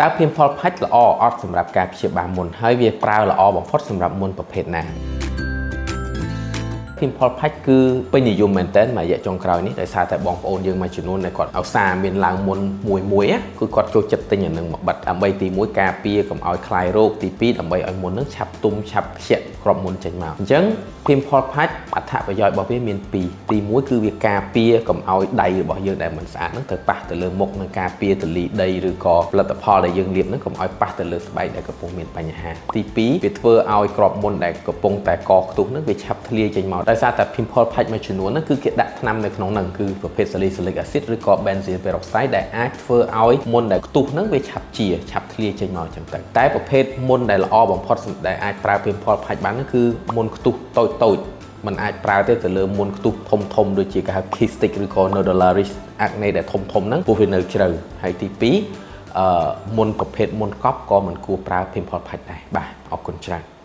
តើភៀមផលផាច់ល្អអត់សម្រាប់ការព្យាបាលមុនហើយវាប្រើល្អបំផុតសម្រាប់មុនប្រភេទណាភៀមផលផាច់គឺពេញនិយមមែនទែនមួយរយៈចុងក្រោយនេះដោយសារតែបងប្អូនយើងមួយចំនួនដែលគាត់ឲ្យសារមានឡើងមុនមួយគឺគាត់ចូលចិត្តទិញអានឹងមកបិទដើម្បីទី1ការពារកុំឲ្យคลายរោគទី2ដើម្បីឲ្យមុននឹងឆាប់ទុំឆាប់ខ្ជាក់គ្រាប់មុនចេញមកអញ្ចឹងភៀមផលផាច់អត្ថប្រយោជន៍របស់វាមាន2ទី1គឺវាការពារកុំឲ្យដៃរបស់យើងដែលមិនស្អាតហ្នឹងទៅប៉ះទៅលើមុខនឹងការពារទលីដីឬក៏ផលិតផលដែលយើងលាបហ្នឹងកុំឲ្យប៉ះទៅលើស្បែកដែលកំពុងមានបញ្ហាទី2វាធ្វើឲ្យគ្រាប់មុនដែលកំពុងតែកខ្ទុះហ្នឹងវាឆាប់ធ្លាយចេញមកដោយសារតែភៀមផលផាច់មួយចំនួនហ្នឹងគឺគេដាក់ថ្នាំនៅក្នុងហ្នឹងគឺប្រភេទ salicylic acid ឬក៏ benzoyl peroxide ដែលអាចធ្វើឲ្យមុនដែលខ្ទុះហ្នឹងវាឆាប់ឆាប់ធ្លាយចេញមកអញ្ចឹងទៅតែប្រភេទមុនដែលល្អបំផុតដែលអាចប្រើភៀមផលផាច់បានហ្នឹងគឺមុនខ្ទុះតូចมันអាចប្រើទេទៅលើមុនខ្ទុះធំដូចជាគេហៅ cystic ឬក៏ nodularis acne ដែលធំហ្នឹងពោះវានៅជ្រៅហើយទី2មុនប្រភេទមុនកប់ក៏មិនគួរប្រើភៀមផលផាច់ដែរបាទអរគុណច្រើន